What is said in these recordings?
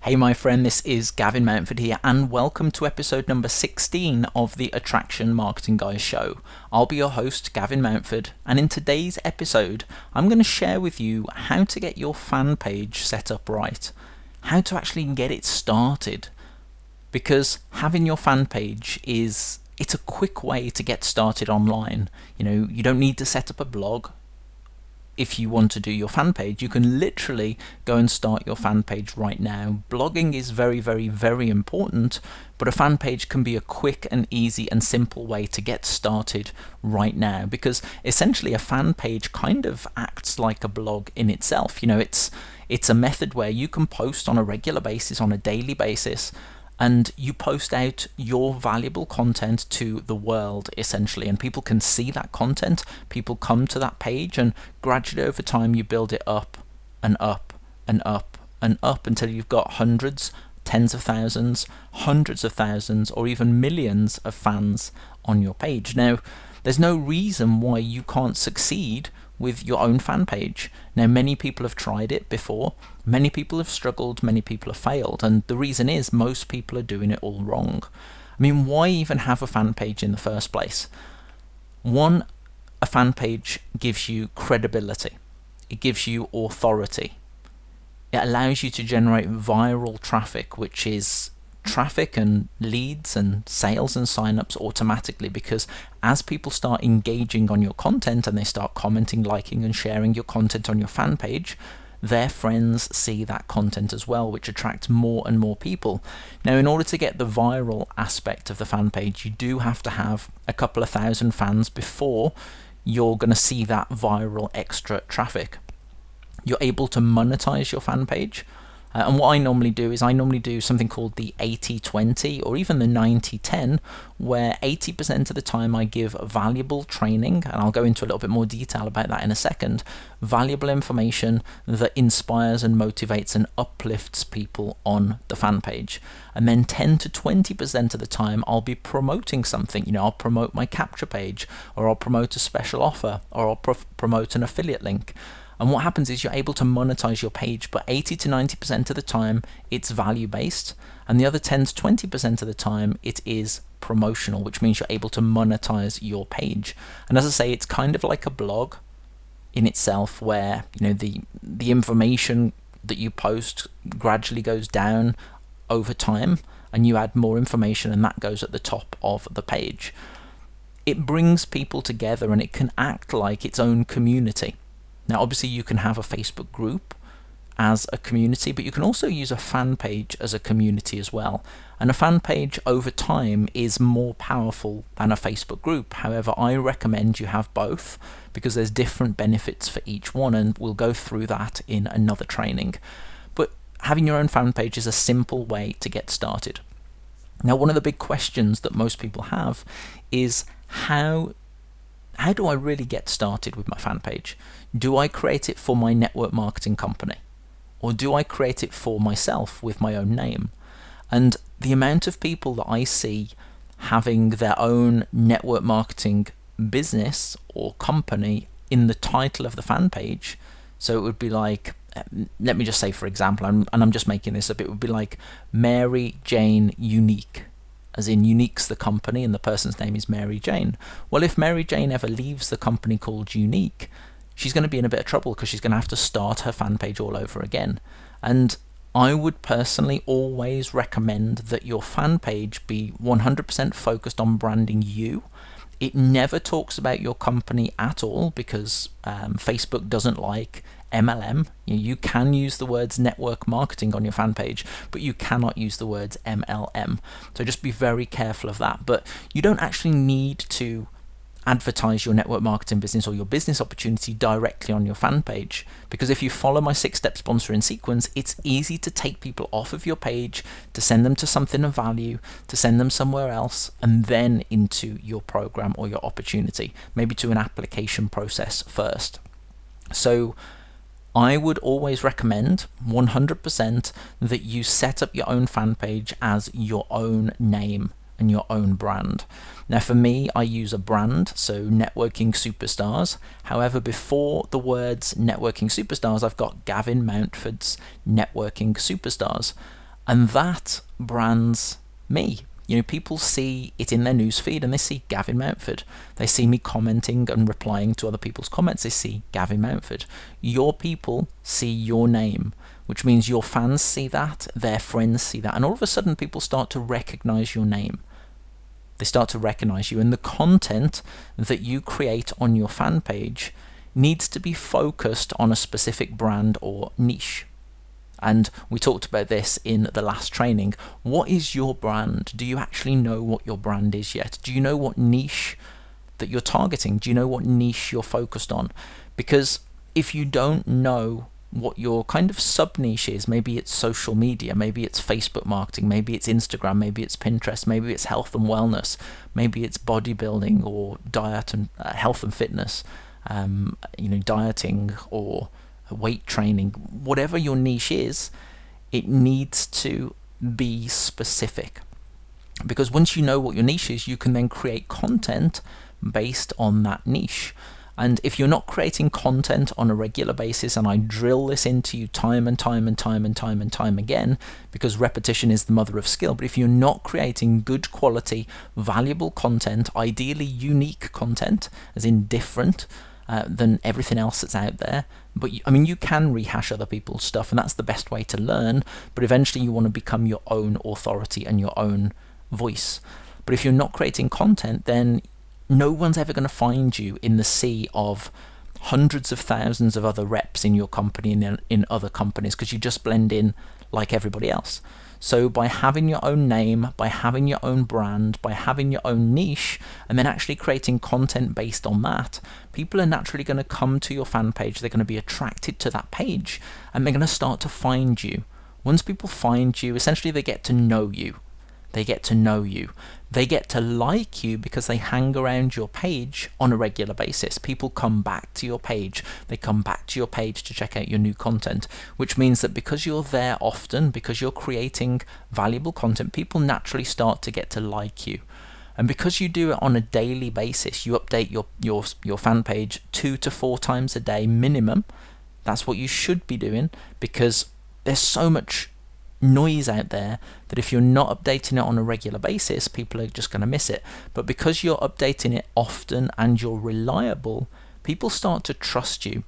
Hey my friend, this is Gavin Mountford here and welcome to episode number 16 of the Attraction Marketing Guys show. I'll be your host, Gavin Mountford, and in today's episode I'm going to share with you how to get your fan page set up right, how to actually get it started, because having your fan page it's a quick way to get started online. You don't need to set up a blog. If you want to do your fan page, you can literally go and start your fan page right now. Blogging is very, very, very important, but a fan page can be a quick and easy and simple way to get started right now, because essentially a fan page kind of acts like a blog in itself. It's a method where you can post on a regular basis, on a daily basis, and you post out your valuable content to the world, essentially, and people can see that content. People come to that page, and gradually over time you build it up and up and up and up until you've got hundreds, tens of thousands, hundreds of thousands, or even millions of fans on your page. Now, there's no reason why you can't succeed with your own fan page. Now, many people have tried it before, many people have struggled, many people have failed, and the reason is most people are doing it all wrong. I mean, why even have a fan page in the first place? One, a fan page gives you credibility, it gives you authority, it allows you to generate viral traffic, which is traffic and leads and sales and signups automatically, because as people start engaging on your content and they start commenting, liking and sharing your content on your fan page, their friends see that content as well, which attracts more and more people. Now, in order to get the viral aspect of the fan page, you do have to have a couple of thousand fans before you're going to see that viral extra traffic. You're able to monetize your fan page. And what I normally do is I normally do something called the 80-20 or even the 90-10, where 80% of the time I give valuable training, and I'll go into a little bit more detail about that in a second, valuable information that inspires and motivates and uplifts people on the fan page. And then 10 to 20% of the time I'll be promoting something. I'll promote my capture page, or I'll promote a special offer, or I'll promote an affiliate link. And what happens is you're able to monetize your page, but 80 to 90% of the time it's value based, and the other 10 to 20% of the time it is promotional, which means you're able to monetize your page. And as I say, it's kind of like a blog in itself, where the information that you post gradually goes down over time, and you add more information, and that goes at the top of the page. It brings people together, and it can act like its own community. Now, obviously, you can have a Facebook group as a community, but you can also use a fan page as a community as well. And a fan page over time is more powerful than a Facebook group. However, I recommend you have both, because there's different benefits for each one, and we'll go through that in another training. But having your own fan page is a simple way to get started. Now, one of the big questions that most people have is how do I really get started with my fan page? Do I create it for my network marketing company? Or do I create it for myself with my own name? And the amount of people that I see having their own network marketing business or company in the title of the fan page, so it would be like, let me just say, for example, and I'm just making this up, it would be like Mary Jane Unique. As in, Unique's the company and the person's name is Mary Jane. Well, if Mary Jane ever leaves the company called Unique, she's going to be in a bit of trouble, because she's going to have to start her fan page all over again. And I would personally always recommend that your fan page be 100% focused on branding you. It never talks about your company at all, because Facebook doesn't like MLM. You can use the words network marketing on your fan page, but you cannot use the words MLM. So just be very careful of that. But you don't actually need to advertise your network marketing business or your business opportunity directly on your fan page, because if you follow my 6-step sponsoring sequence, it's easy to take people off of your page, to send them to something of value, to send them somewhere else, and then into your program or your opportunity, maybe to an application process first. So I would always recommend 100% that you set up your own fan page as your own name and your own brand. Now, for me, I use a brand, so Networking Superstars. However, before the words Networking Superstars, I've got Gavin Mountford's Networking Superstars. And that brands me. People see it in their newsfeed and they see Gavin Mountford. They see me commenting and replying to other people's comments. They see Gavin Mountford. Your people see your name, which means your fans see that, their friends see that, and all of a sudden people start to recognize your name. They start to recognize you, and the content that you create on your fan page needs to be focused on a specific brand or niche. And we talked about this in the last training. What is your brand? Do you actually know what your brand is yet? Do you know what niche that you're targeting? Do you know what niche you're focused on? Because if you don't know what your kind of sub niche is, maybe it's social media, maybe it's Facebook marketing, maybe it's Instagram, maybe it's Pinterest, maybe it's health and wellness, maybe it's bodybuilding or diet and health and fitness, dieting or weight training, whatever your niche is, it needs to be specific. Because once you know what your niche is, you can then create content based on that niche. And if you're not creating content on a regular basis, and I drill this into you time and time again, because repetition is the mother of skill, but if you're not creating good quality, valuable content, ideally unique content, as in different than everything else that's out there, but you can rehash other people's stuff, and that's the best way to learn, but eventually you want to become your own authority and your own voice. But if you're not creating content, then no one's ever going to find you in the sea of hundreds of thousands of other reps in your company and in other companies, because you just blend in like everybody else. So by having your own name, by having your own brand, by having your own niche, and then actually creating content based on that, people are naturally going to come to your fan page. They're going to be attracted to that page, and they're going to start to find you. Once people find you, essentially they get to know you. They get to know you. They get to like you because they hang around your page on a regular basis. People come back to your page. They come back to your page to check out your new content, which means that because you're there often, because you're creating valuable content, people naturally start to get to like you. And because you do it on a daily basis, you update your fan page 2 to 4 times a day minimum. That's what you should be doing, because there's so much noise out there that if you're not updating it on a regular basis, people are just going to miss it. But because you're updating it often and you're reliable, people start to trust you.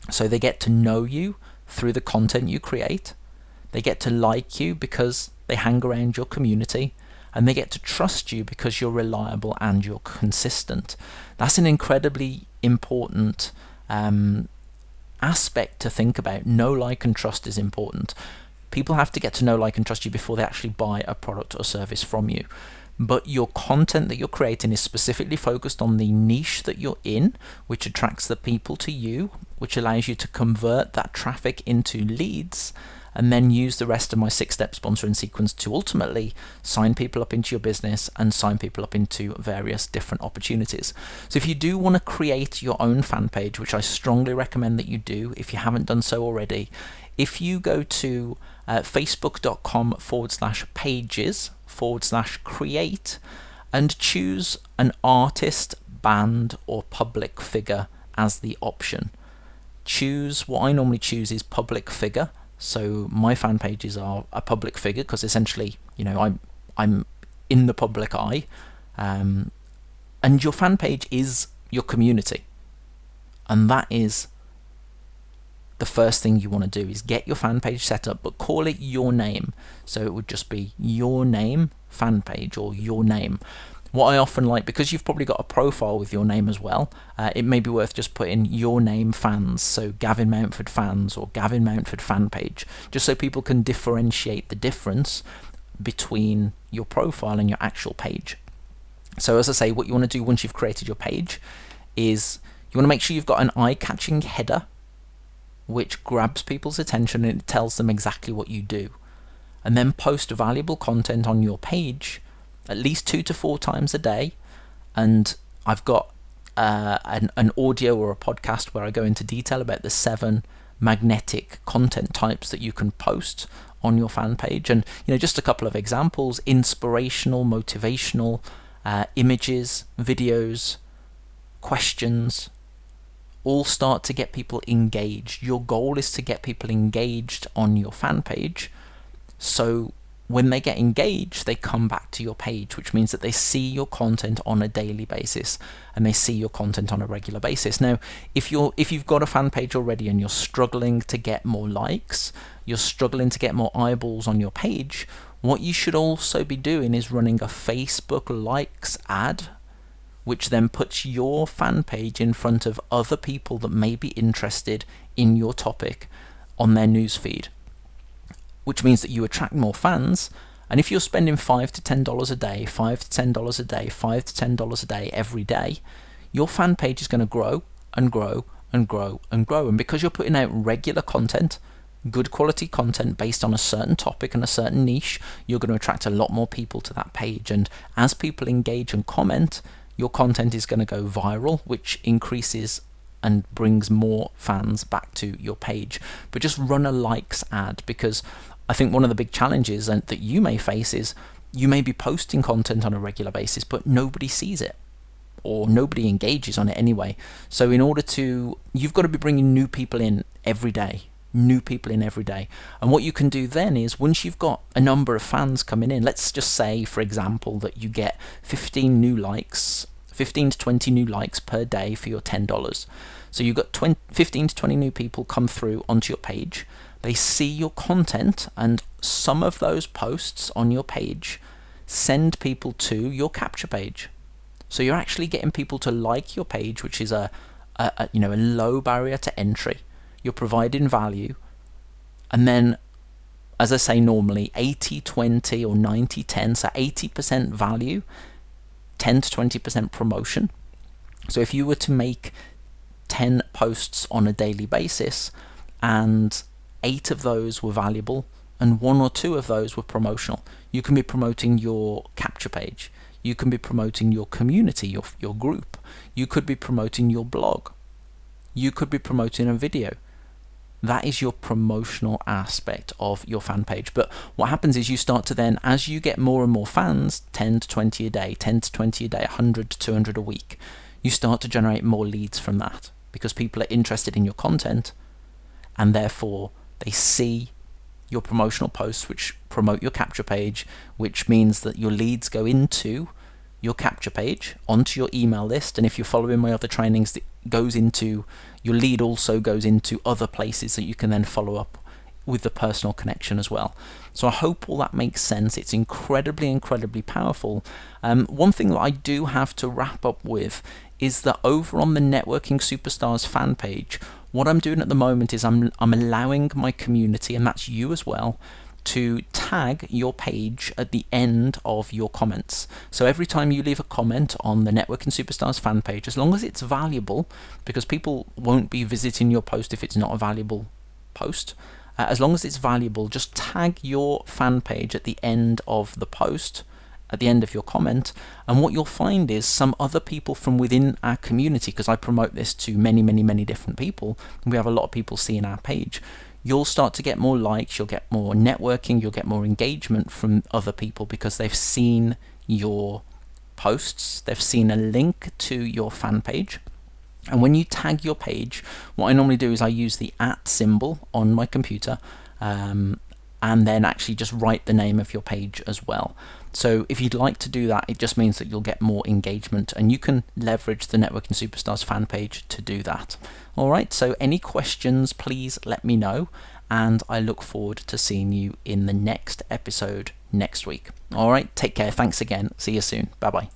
So they get to know you through the content you create. They get to like you because they hang around your community, and they get to trust you because you're reliable and you're consistent. That's an incredibly important aspect to think about. Know, like, and trust is important. People have to get to know, like, and trust you before they actually buy a product or service from you. But your content that you're creating is specifically focused on the niche that you're in, which attracts the people to you, which allows you to convert that traffic into leads, and then use the rest of my 6-step sponsoring sequence to ultimately sign people up into your business and sign people up into various different opportunities. So if you do want to create your own fan page, which I strongly recommend that you do if you haven't done so already, if you go to facebook.com/pages/create and choose an artist, band, or public figure as the option. Choose, what I normally choose is public figure. So my fan pages are a public figure because essentially, I'm in the public eye, and your fan page is your community, and that is the first thing you want to do is get your fan page set up, but call it your name. So it would just be your name fan page or your name. What I often like, because you've probably got a profile with your name as well, it may be worth just putting your name fans, so Gavin Mountford fans or Gavin Mountford fan page, just so people can differentiate the difference between your profile and your actual page. So as I say, what you want to do once you've created your page is you want to make sure you've got an eye-catching header which grabs people's attention and it tells them exactly what you do. And then post valuable content on your page at least 2 to 4 times a day. And I've got an audio or a podcast where I go into detail about the 7 magnetic content types that you can post on your fan page. And just a couple of examples: inspirational, motivational, images, videos, questions, all start to get people engaged. Your goal is to get people engaged on your fan page So when they get engaged, they come back to your page, which means that they see your content on a daily basis and they see your content on a regular basis. Now, if you've got a fan page already and you're struggling to get more likes, you're struggling to get more eyeballs on your page, what you should also be doing is running a Facebook likes ad, which then puts your fan page in front of other people that may be interested in your topic on their newsfeed, which means that you attract more fans. And if you're spending $5 to $10 a day, $5 to $10 a day, $5 to $10 a day every day, your fan page is going to grow and grow and grow and grow. And because you're putting out regular content, good quality content based on a certain topic and a certain niche, you're going to attract a lot more people to that page. And as people engage and comment, your content is going to go viral, which increases and brings more fans back to your page. But just run a likes ad, because I think one of the big challenges that you may face is you may be posting content on a regular basis, but nobody sees it or nobody engages on it anyway. So you've got to be bringing new people in every day. And what you can do then is, once you've got a number of fans coming in, let's just say, for example, that you get 15 to 20 new likes per day for your $10. So you've got 15 to 20 new people come through onto your page. They see your content, and some of those posts on your page send people to your capture page. So you're actually getting people to like your page, which is a low barrier to entry. You're providing value, and then, as I say, normally 80-20 or 90-10, so 80% value, 10 to 20% promotion. So if you were to make 10 posts on a daily basis and 8 of those were valuable and 1 or 2 of those were promotional, you can be promoting your capture page, you can be promoting your community, your group, you could be promoting your blog, you could be promoting a video. That is your promotional aspect of your fan page. But what happens is you start to then, as you get more and more fans, 10 to 20 a day, 10 to 20 a day, 100 to 200 a week, you start to generate more leads from that, because people are interested in your content, and therefore they see your promotional posts which promote your capture page, which means that your leads go into your capture page, onto your email list. And if you're following my other trainings, your lead also goes into other places that you can then follow up with the personal connection as well. So I hope all that makes sense. It's incredibly powerful. One thing that I do have to wrap up with is that over on the Networking Superstars fan page, what I'm doing at the moment is I'm allowing my community, and that's you as well, to tag your page at the end of your comments. So every time you leave a comment on the Networking Superstars fan page, as long as it's valuable, because people won't be visiting your post if it's not a valuable post, as long as it's valuable, just tag your fan page at the end of the post, at the end of your comment. And what you'll find is some other people from within our community, because I promote this to many different people, and we have a lot of people seeing our page, you'll start to get more likes, you'll get more networking, you'll get more engagement from other people, because they've seen your posts, they've seen a link to your fan page. And when you tag your page, what I normally do is I use the @ symbol on my computer, and then actually just write the name of your page as well. So if you'd like to do that, it just means that you'll get more engagement, and you can leverage the Networking Superstars fan page to do that. Alright, so any questions, please let me know, and I look forward to seeing you in the next episode next week. Alright, take care, thanks again, see you soon, bye bye.